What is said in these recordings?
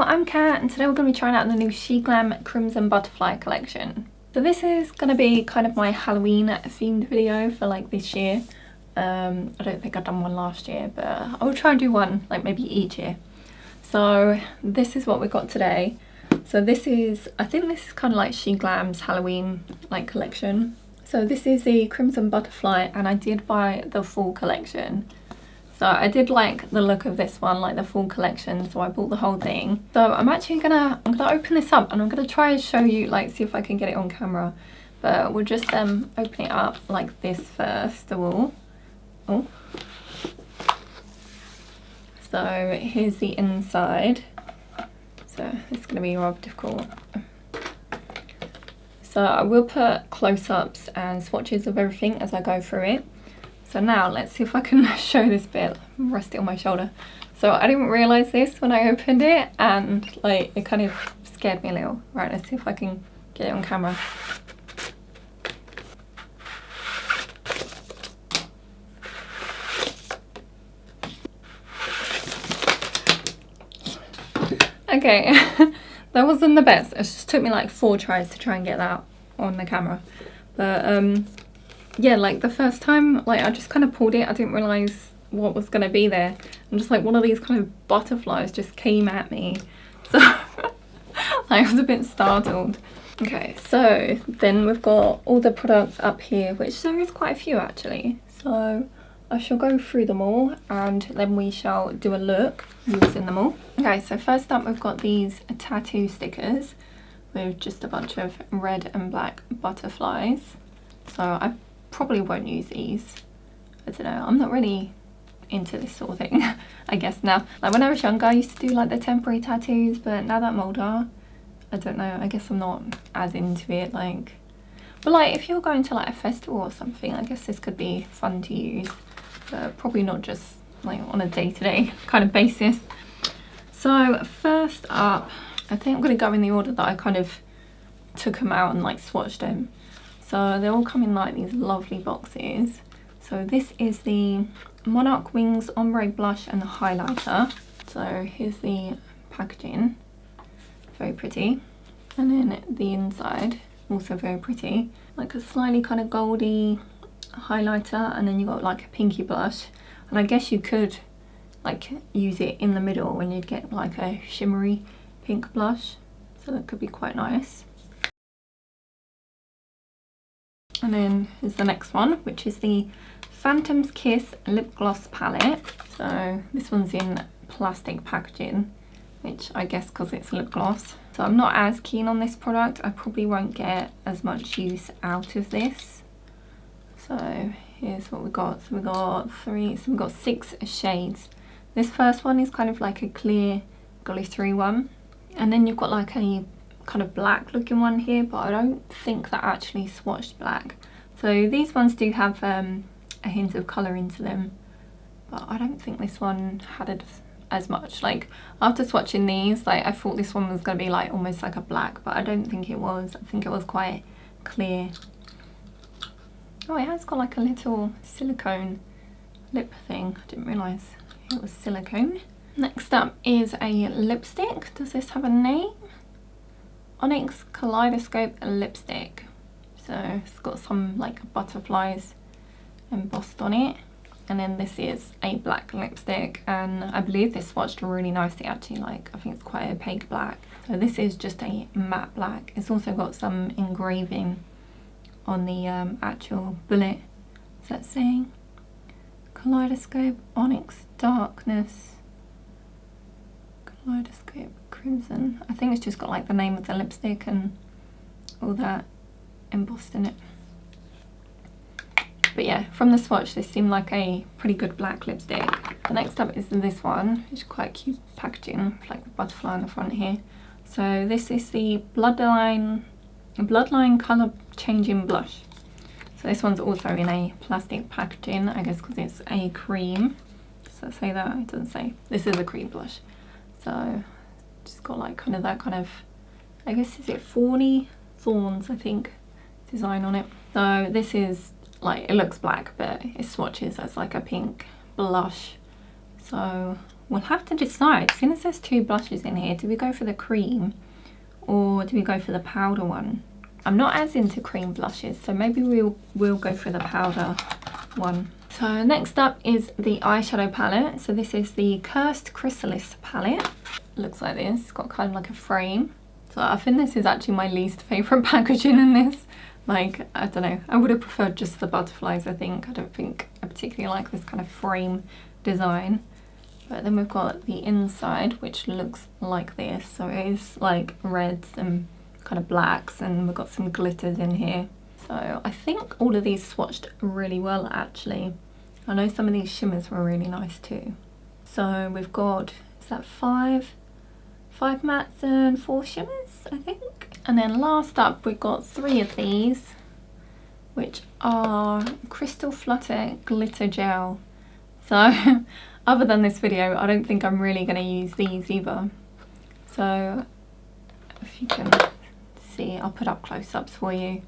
I'm Kat and today we're going to be trying out the new SheGlam Crimson Butterfly Collection. So this is going to be kind of my Halloween themed video for like this year. I don't think I've done one last year, but I will try and do one like maybe each year. So this is what we got today. So this is, I think this is kind of like SheGlam's Halloween like collection. So this is the Crimson Butterfly and I did buy the full collection. So I did like the look of this one, like the full collection, so I bought the whole thing. So I'm actually gonna open this up and I'm gonna try and show you, like, see if I can get it on camera. But we'll just open it up like this first of all. Oh. So here's the inside. So it's gonna be rather difficult. So I will put close-ups and swatches of everything as I go through it. So now let's see if I can show this bit, rest it on my shoulder. So I didn't realise this when I opened it and like it kind of scared me a little. Right, let's see if I can get it on camera. Okay, that wasn't the best. It just took me like 4 tries to try and get that on the camera. But yeah, like the first time, like I just kind of pulled it, I didn't realise what was going to be there. And just like one of these kind of butterflies just came at me. So I was a bit startled. Okay, so then we've got all the products up here, which there is quite a few actually. So I shall go through them all and then we shall do a look using them all. Okay, so first up we've got these tattoo stickers with just a bunch of red and black butterflies. So I probably won't use these. I don't know, I'm not really into this sort of thing. I guess now, like when I was younger I used to do like the temporary tattoos, but now that I'm older, I don't know, I guess I'm not as into it. Like, but like if you're going to like a festival or something, I guess this could be fun to use, but probably not just like on a day-to-day kind of basis. So first up, I think I'm going to go in the order that I kind of took them out and like swatched them. So they all come in like these lovely boxes. So this is the Monarch Wings Ombre Blush and Highlighter. So here's the packaging, very pretty. And then the inside, also very pretty. Like a slightly kind of goldy highlighter, and then you've got like a pinky blush. And I guess you could like use it in the middle when you'd get like a shimmery pink blush. So that could be quite nice. And then here's the next one, which is the Phantom's Kiss Lip Gloss Palette. So this one's in plastic packaging, which I guess because it's lip gloss. So I'm not as keen on this product. I probably won't get as much use out of this. So here's what we got. So we got 6 shades. This first one is kind of like a clear glittery one. And then you've got like a kind of black looking one here, but I don't think that actually swatched black. So these ones do have a hint of colour into them, but I don't think this one had it as much. Like after swatching these, like I thought this one was going to be like almost like a black, but I don't think it was. I think it was quite clear. Oh, it has got like a little silicone lip thing. I didn't realise it was silicone. Next up is a lipstick. Does this have a name? Onyx Kaleidoscope lipstick. So it's got some like butterflies embossed on it. And then this is a black lipstick, and I believe this swatched really nicely actually. Like I think it's quite opaque black. So this is just a matte black. It's also got some engraving on the actual bullet. Is that saying Kaleidoscope Onyx Darkness Kaleidoscope Crimson? I think it's just got like the name of the lipstick and all that embossed in it. But yeah, from the swatch this seemed like a pretty good black lipstick. The next up is this one, which is quite cute packaging, like the butterfly on the front here. So this is the Bloodline Colour Changing Blush. So this one's also in a plastic packaging, I guess because it's a cream. Does that say that? It doesn't say. This is a cream blush. So just got like kind of that kind of, I guess, is it thorns I think, design on it. So this is like, it looks black but it swatches as like a pink blush. So we'll have to decide. Since there's two blushes in here, do we go for the cream or do we go for the powder one? I'm not as into cream blushes, so maybe we'll go for the powder one. So next up is the eyeshadow palette. So this is the Cursed Chrysalis palette. It looks like this. It's got kind of like a frame. So I think this is actually my least favourite packaging in this. Like, I don't know, I would have preferred just the butterflies, I think. I don't think I particularly like this kind of frame design. But then we've got the inside, which looks like this. So it is like reds and kind of blacks, and we've got some glitters in here. So I think all of these swatched really well, actually. I know some of these shimmers were really nice too. So we've got, is that five mattes and 4 shimmers, I think. And then last up, we've got 3 of these, which are Crystal Flutter Glitter Gel. So other than this video, I don't think I'm really going to use these either. So if you can see, I'll put up close-ups for you.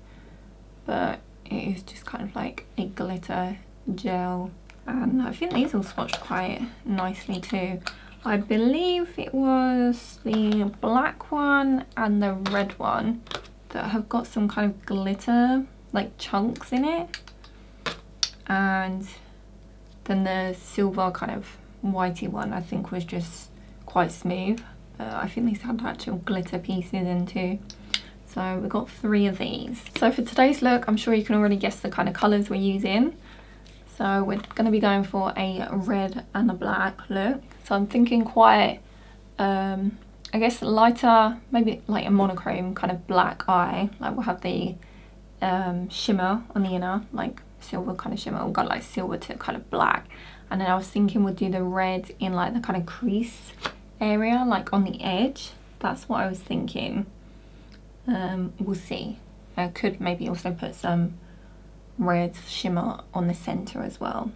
But it is just kind of like a glitter gel. And I think these all swatched quite nicely too. I believe it was the black one and the red one that have got some kind of glitter, like chunks in it. And then the silver kind of whitey one I think was just quite smooth. I think these had actual glitter pieces in too. So we've got 3 of these. So for today's look, I'm sure you can already guess the kind of colours we're using. So we're going to be going for a red and a black look. So I'm thinking quite, I guess lighter, maybe like a monochrome kind of black eye. Like we'll have the shimmer on the inner, like silver kind of shimmer. We've got like silver to kind of black. And then I was thinking we'll do the red in like the kind of crease area, like on the edge. That's what I was thinking. We'll see. I could maybe also put some red shimmer on the center as well.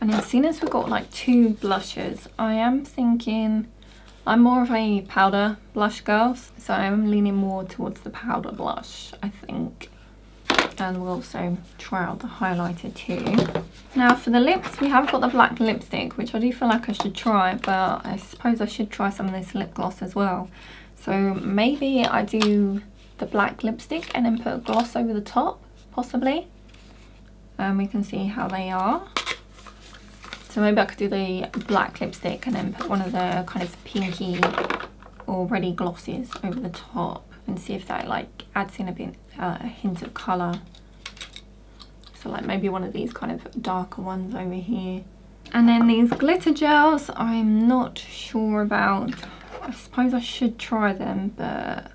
And then seeing as we've got like 2 blushes, I am thinking I'm more of a powder blush girl, so I'm leaning more towards the powder blush, I think. And we'll also try out the highlighter too. Now for the lips, we have got the black lipstick, which I do feel like I should try, but I suppose I should try some of this lip gloss as well. So maybe I do the black lipstick and then put a gloss over the top, possibly. And we can see how they are. So maybe I could do the black lipstick and then put one of the kind of pinky or reddy glosses over the top and see if that like adds in a bit a hint of colour. So like maybe one of these kind of darker ones over here. And then these glitter gels, I'm not sure about. I suppose I should try them, but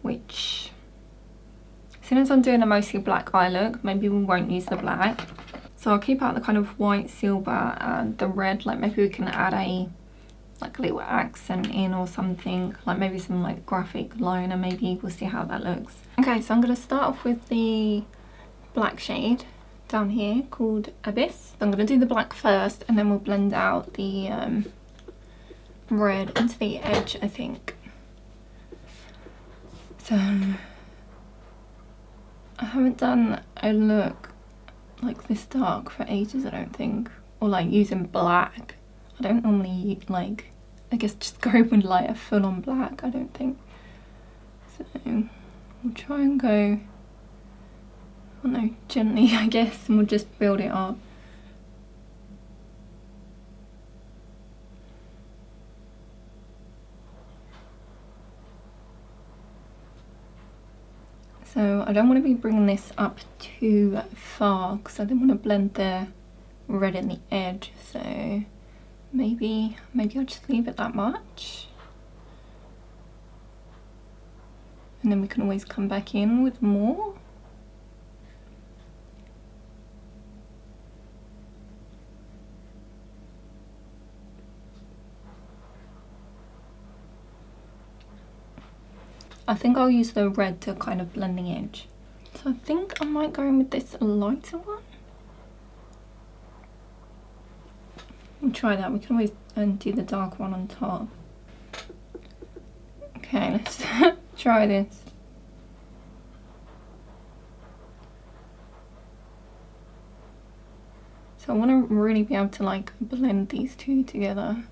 which, since I'm doing a mostly black eye look, maybe we won't use the black. So I'll keep out the kind of white, silver and the red. Like maybe we can add a like a little accent in or something, like maybe some like graphic liner, maybe. We'll see how that looks. Okay, so I'm going to start off with the black shade down here called Abyss. So I'm going to do the black first and then we'll blend out the red into the edge, I think. So I haven't done a look like this dark for ages, I don't think, or like using black. I don't normally like, I guess, just go with like a full-on black, I don't think. So we'll try and go, I don't know, gently, I guess, and we'll just build it up. So I don't want to be bringing this up too far because I don't want to blend the red in the edge. So maybe I'll just leave it that much. And then we can always come back in with more. I think I'll use the red to kind of blend the edge. So I think I might go in with this lighter one. We'll try that. We can always do the dark one on top. Okay, let's try this. So I want to really be able to like blend these two together.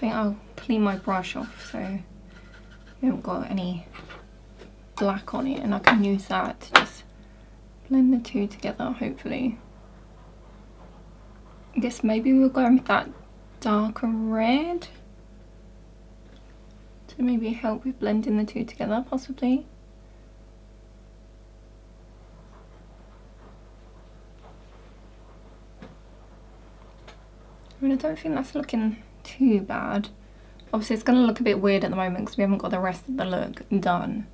think I'll clean my brush off so I haven't got any black on it, and I can use that to just blend the two together, hopefully. I guess maybe we'll go with that darker red to maybe help with blending the two together, possibly. I mean, I don't think that's looking too bad. Obviously it's going to look a bit weird at the moment because we haven't got the rest of the look done.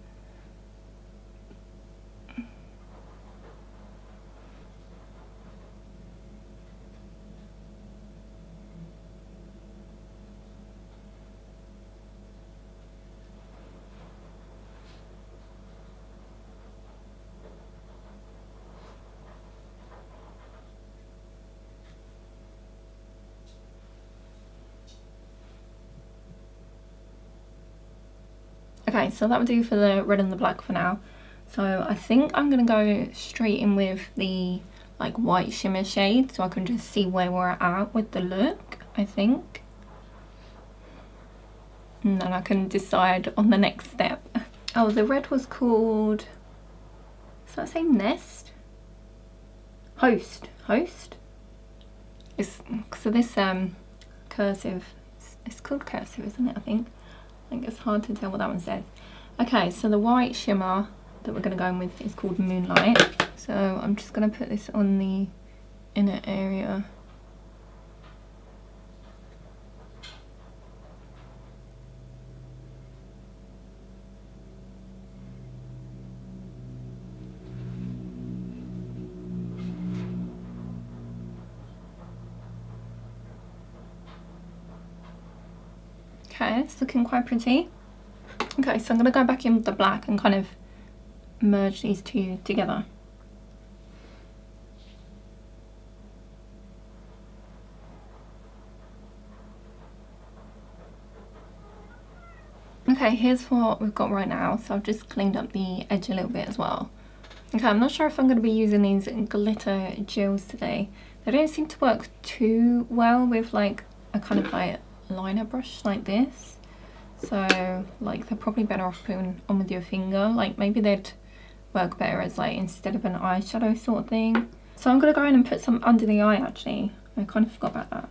Okay, so that would do for the red and the black for now. So I think I'm going to go straight in with the like white shimmer shade so I can just see where we're at with the look, I think. And then I can decide on the next step. Oh, the red was called, does that say Nest? Host. It's, so this cursive, it's called cursive, isn't it, I think it's hard to tell what that one says. Okay, so the white shimmer that we're going to go in with is called Moonlight. So I'm just going to put this on the inner area. Okay, it's looking quite pretty. Okay, so I'm going to go back in with the black and kind of merge these two together. Okay, here's what we've got right now. So I've just cleaned up the edge a little bit as well. Okay, I'm not sure if I'm going to be using these glitter gels today. They don't seem to work too well with like a kind of like liner brush like this, so like they're probably better off putting on with your finger. Like maybe they'd work better as like instead of an eyeshadow sort of thing. So I'm gonna go in and put some under the eye. Actually, I kind of forgot about that.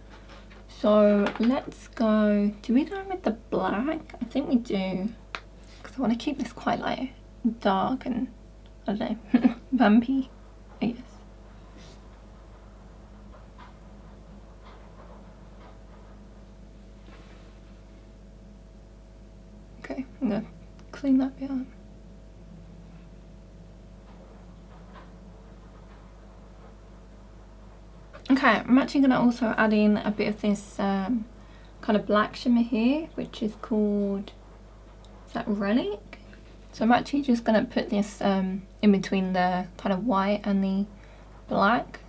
So let's go, do we go with the black? I think we do, because I want to keep this quite like dark and I don't know, vampy, I guess. Okay, I'm gonna clean that bit up. Okay, I'm actually gonna also add in a bit of this kind of black shimmer here, which is called, is that Relic? So I'm actually just gonna put this in between the kind of white and the black.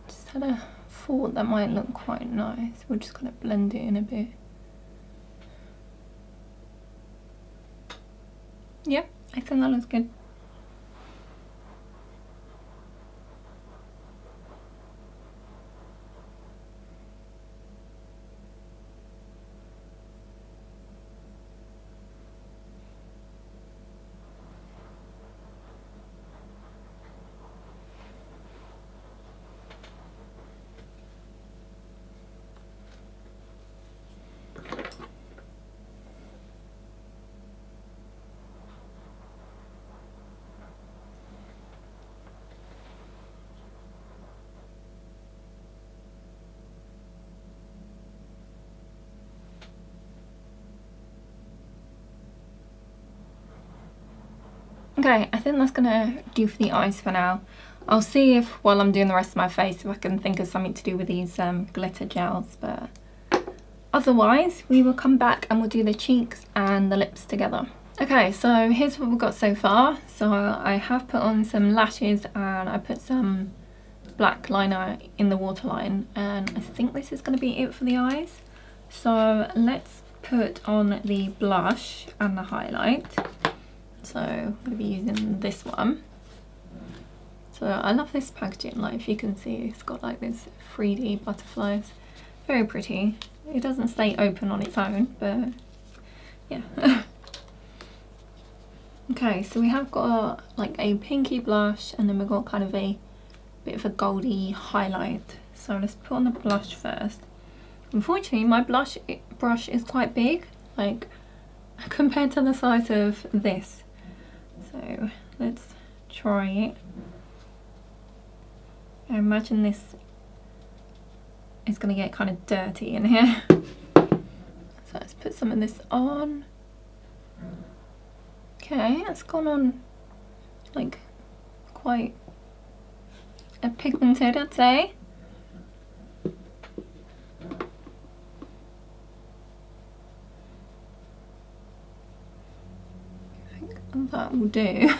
Just had a thought that might look quite nice. We're just gonna blend it in a bit. Yeah, I think that looks good. Okay, I think that's gonna do for the eyes for now. I'll see if while I'm doing the rest of my face if I can think of something to do with these glitter gels, but otherwise we will come back and we'll do the cheeks and the lips together. Okay, so here's what we've got so far. So I have put on some lashes and I put some black liner in the waterline, and I think this is going to be it for the eyes. So let's put on the blush and the highlight. So I'm going to be using this one. So I love this packaging, like if you can see it's got like this 3D butterflies. Very pretty. It doesn't stay open on its own, but yeah. Okay, so we have got like a pinky blush, and then we've got kind of a bit of a goldy highlight. So let's put on the blush first. Unfortunately, my blush brush is quite big, like compared to the size of this. So let's try it. I imagine this is going to get kind of dirty in here. So let's put some of this on. Okay, it's gone on like quite a pigmented, I'd say. I think that will do.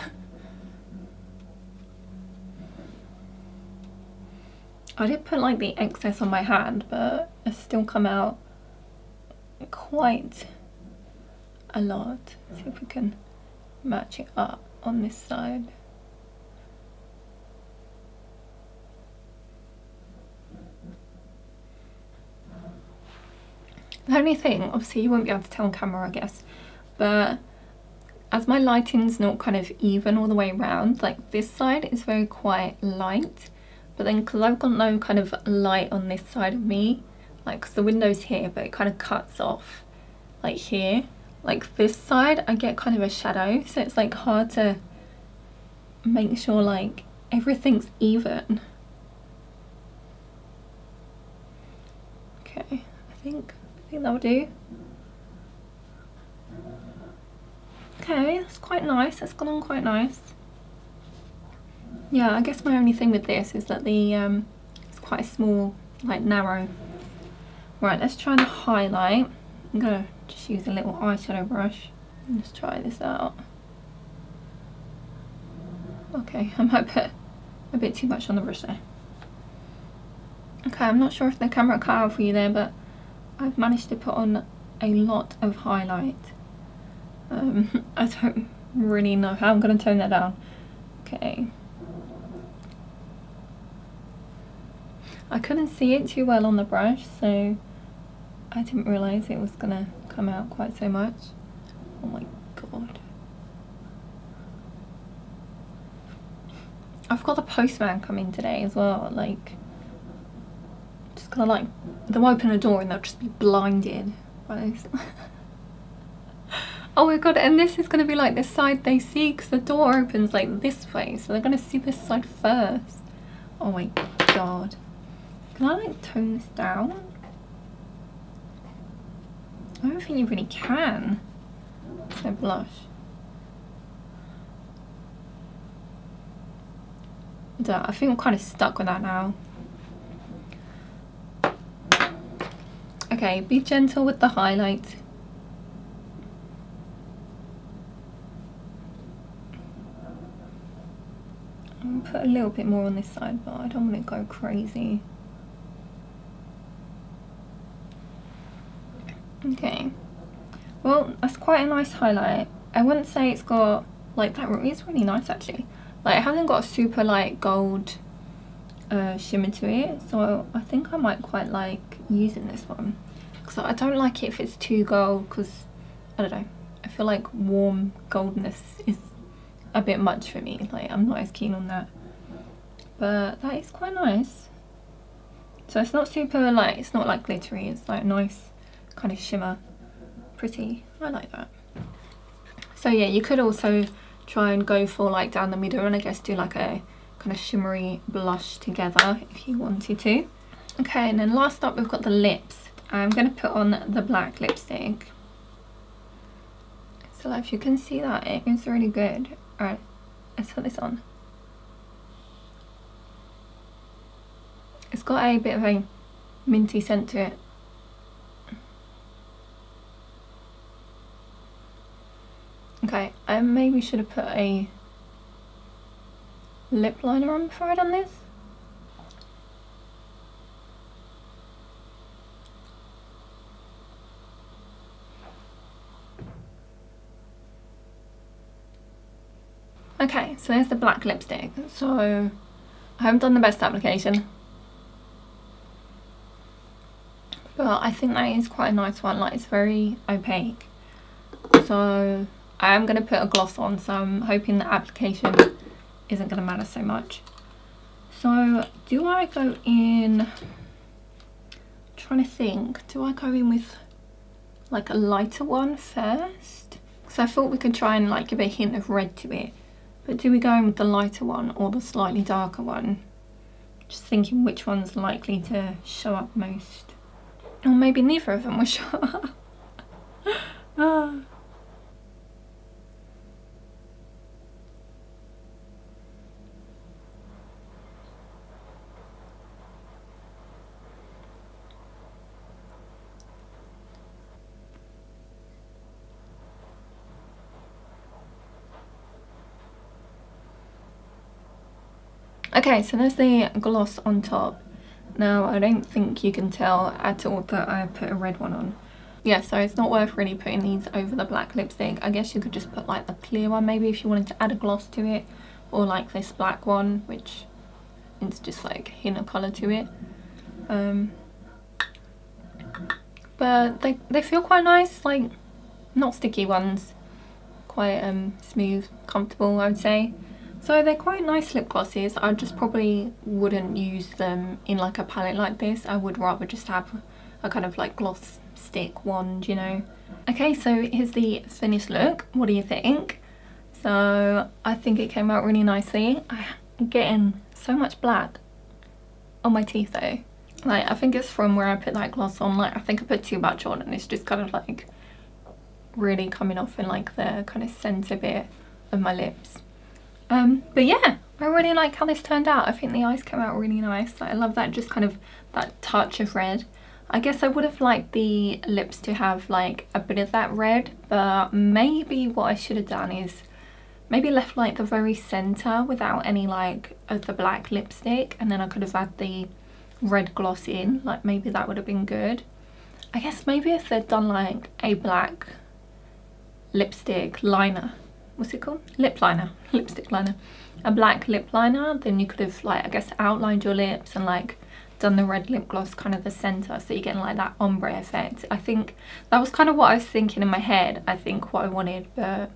I did put like the excess on my hand, but it's still come out quite a lot. See if we can match it up on this side. The only thing, obviously you won't be able to tell on camera I guess, but as my lighting's not kind of even all the way around, like this side is very quite light, but then because I've got no kind of light on this side of me, like 'cause the window's here but it kind of cuts off like here, like this side I get kind of a shadow, so it's like hard to make sure like everything's even. Okay, I think that'll do. Okay, that's quite nice, that's gone on quite nice. Yeah, I guess my only thing with this is that the it's quite a small, like narrow. Right, let's try the highlight. I'm gonna just use a little eyeshadow brush and just try this out. Okay, I might put a bit too much on the brush there. Okay, I'm not sure if the camera cut out for you there, but I've managed to put on a lot of highlight. I don't really know how I'm going to tone that down. Okay. I couldn't see it too well on the brush, so I didn't realise it was going to come out quite so much. Oh my god. I've got the postman coming today as well, like, just gonna like, they'll open a door and they'll just be blinded by this. Oh my god, and this is going to be like the side they see because the door opens like this way, so they're going to see this side first. Oh my god. Can I like tone this down? I don't think you really can. So blush. I think I'm kind of stuck with that now. Okay, be gentle with the highlight. I'll put a little bit more on this side, but I don't want to go crazy. Okay, well, that's quite a nice highlight. I wouldn't say it's got, like, that is really nice actually. Like, it hasn't got a super light gold shimmer to it, so I think I might quite like using this one. Because I don't like it if it's too gold, because, I don't know, I feel like warm goldness is a bit much for me. Like, I'm not as keen on that. But that is quite nice. So it's not super light, it's not like glittery, it's like nice kind of shimmer. Pretty, I like that. So yeah, you could also try and go for like down the middle and I guess do like a kind of shimmery blush together if you wanted to. Okay, and then last up we've got the lips. I'm going to put on the black lipstick. So if you can see that, it is really good. Alright, let's put this on. It's got a bit of a minty scent to it. Okay, I maybe should have put a lip liner on before I done this. Okay, so there's the black lipstick. So I haven't done the best application. but I think that is quite a nice one. Like, it's very opaque, so I am going to put a gloss on, so I'm hoping the application isn't going to matter so much. So do I go in, I'm trying to think, do I go in with like a lighter one first? Because I thought we could try and like give a hint of red to it, but do we go in with the lighter one or the slightly darker one? Just thinking which one's likely to show up most. Or maybe neither of them will show up. Okay, so there's the gloss on top. Now, I don't think you can tell at all that I put a red one on. Yeah, so it's not worth really putting these over the black lipstick. I guess you could just put like the clear one maybe if you wanted to add a gloss to it. Or like this black one, which is just like a hint of colour to it. But they feel quite nice, like not sticky ones. Quite smooth, comfortable, I would say. So they're quite nice lip glosses. I just probably wouldn't use them in like a palette like this. I would rather just have a kind of like gloss stick wand, you know. Okay, so here's the finished look. What do you think? So I think it came out really nicely. I'm getting so much black on my teeth though. Like, I think it's from where I put that gloss on. Like, I think I put too much on and it's just kind of like really coming off in like the kind of centre bit of my lips. But yeah, I really like how this turned out. I think the eyes came out really nice. Like, I love that, just kind of that touch of red. I guess I would have liked the lips to have like a bit of that red, but maybe what I should have done is maybe left like the very centre without any like of the black lipstick, and then I could have had the red gloss in. Like, maybe that would have been good. I guess maybe if they'd done like a black lipstick liner, what's it called? Lip liner, lipstick liner. A black lip liner, then you could have like, I guess, outlined your lips and like done the red lip gloss kind of the centre, so you're getting like that ombre effect. I think that was kind of what I was thinking in my head, I think what I wanted, but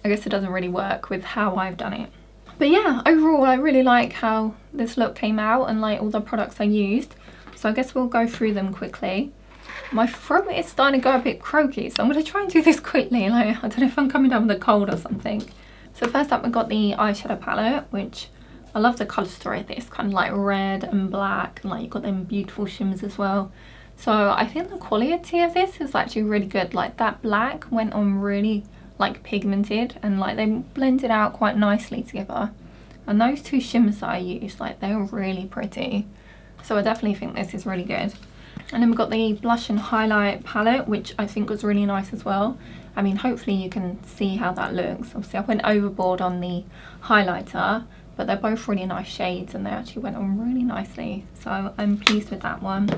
I guess it doesn't really work with how I've done it. But yeah, overall I really like how this look came out and like all the products I used. So I guess we'll go through them quickly. My throat is starting to go a bit croaky, so I'm going to try and do this quickly. Like, I don't know if I'm coming down with a cold or something. So first up, we've got the eyeshadow palette, which I love the colour story of this. Kind of like red and black, and like you've got them beautiful shimmers as well. So I think the quality of this is actually really good. Like, that black went on really like pigmented, and like they blended out quite nicely together. And those two shimmers that I used, like, they're really pretty. So I definitely think this is really good. And then we've got the blush and highlight palette, which I think was really nice as well. I mean, hopefully you can see how that looks. Obviously I went overboard on the highlighter, but they're both really nice shades and they actually went on really nicely. So I'm pleased with that one.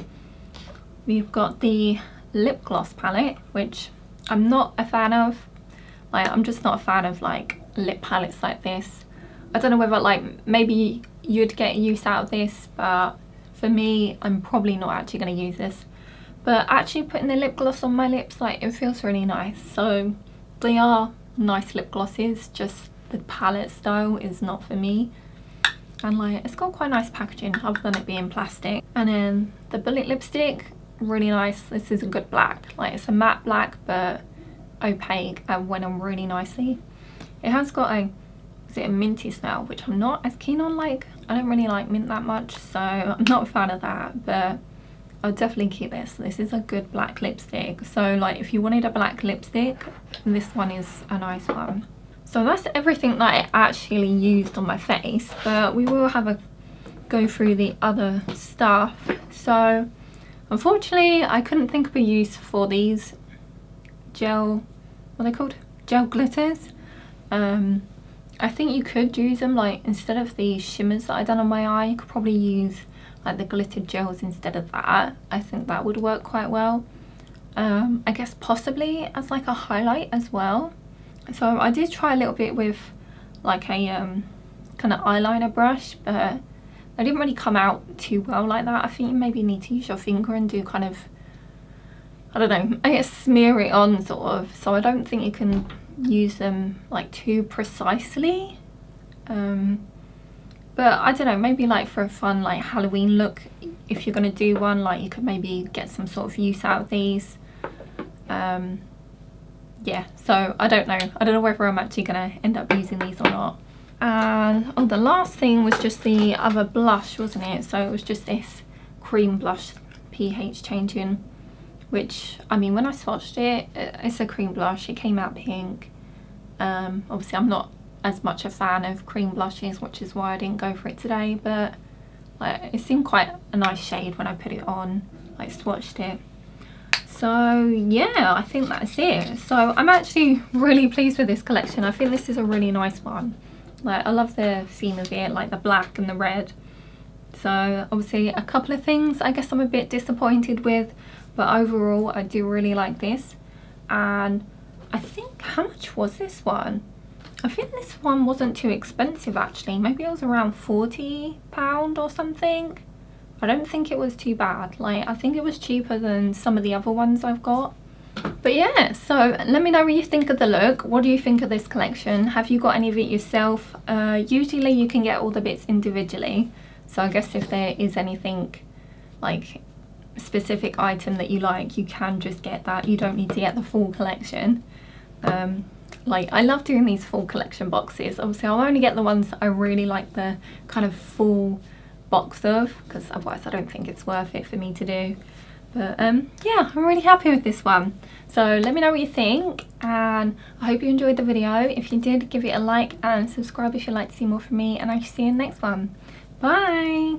We've got the lip gloss palette, which I'm not a fan of. Like, I'm just not a fan of like lip palettes like this. I don't know whether like maybe you'd get use out of this, but for me, I'm probably not actually going to use this. But actually putting the lip gloss on my lips, like, it feels really nice. So they are nice lip glosses, just the palette style is not for me. And like, it's got quite nice packaging other than it being plastic. And then the bullet lipstick, really nice. This is a good black. Like, it's a matte black but opaque and went on really nicely. It has got a, is it a minty smell, which I'm not as keen on. Like, I don't really like mint that much, so I'm not a fan of that, but I'll definitely keep this. This is a good black lipstick. So like, if you wanted a black lipstick, this one is a nice one. So that's everything that I actually used on my face, but we will have a go through the other stuff. So unfortunately I couldn't think of a use for these gel, what are they called? Gel glitters. I think you could use them like instead of the shimmers that I done on my eye. You could probably use like the glittered gels instead of that. I think that would work quite well. I guess possibly as like a highlight as well. So I did try a little bit with like a kind of eyeliner brush, but they didn't really come out too well like that. I think you maybe need to use your finger and do kind of I don't know, I guess smear it on sort of, so I don't think you can use them like too precisely. But I don't know, maybe like for a fun like Halloween look, if you're going to do one, like you could maybe get some sort of use out of these. Yeah, so I don't know whether I'm actually going to end up using these or not. And oh, the last thing was just the other blush, wasn't it? So it was just this cream blush, pH changing, which, I mean, when I swatched it, it's a cream blush, it came out pink. Obviously I'm not as much a fan of cream blushes, which is why I didn't go for it today, but like, it seemed quite a nice shade when I put it on, like swatched it. So yeah, I think that's it. So I'm actually really pleased with this collection. I think this is a really nice one. Like, I love the theme of it, like the black and the red. So obviously a couple of things I guess I'm a bit disappointed with, but overall I do really like this. And I think, how much was this one? I think this one wasn't too expensive actually. Maybe it was around £40 or something. I don't think it was too bad. Like, I think it was cheaper than some of the other ones I've got. But yeah, so let me know what you think of the look. What do you think of this collection? Have you got any of it yourself? Usually you can get all the bits individually. So I guess if there is anything like specific item that you like, you can just get that. You don't need to get the full collection. Like, I love doing these full collection boxes. Obviously I'll only get the ones that I really like the kind of full box of, because otherwise I don't think it's worth it for me to do. But yeah, I'm really happy with this one. So let me know what you think, and I hope you enjoyed the video. If you did, give it a like and subscribe if you'd like to see more from me, and I shall see you in the next one. Bye!